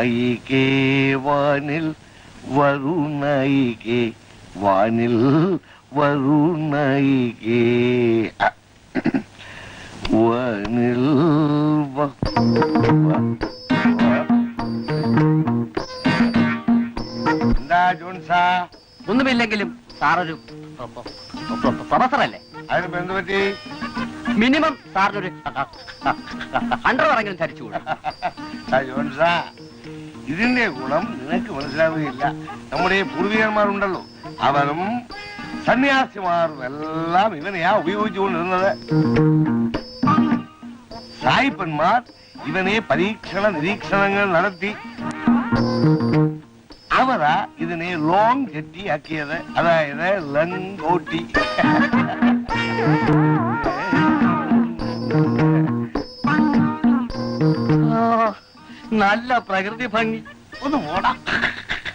നായികേ വാനിൽ വരൂ നായികേ വാനിൽ വരൂ നായികേ വാനിൽ എന്താ ജോൺസാ? ഒന്നുമില്ലെങ്കിലും സാറൊരു പ്രൊഫസറല്ലേ? അതിനിപ്പോ എന്ത് പറ്റി? മിനിമം സാറിനൊരു അണ്ടർവെയറെങ്കിലും ധരിച്ചുകൂടാ? ജോൺസാ, ഇതിന്റെ ഗുണം നിനക്ക് മനസ്സിലാവുകയില്ല. നമ്മുടെ പൂർവികന്മാരുണ്ടല്ലോ, അവരും സന്യാസിമാരും എല്ലാം ഇവനെയാ ഉപയോഗിച്ചുകൊണ്ടിരുന്നത്. സായിപ്പന്മാർ ഇവനെ പരീക്ഷണ നിരീക്ഷണങ്ങൾ നടത്തി അവരാ ഇതിനെ ലോങ് കെട്ടിയാക്കിയത്, അതായത് ലങ്കോട്ടി. നല്ല പ്രകൃതി ഭംഗി. ഒന്ന് ഓടാ.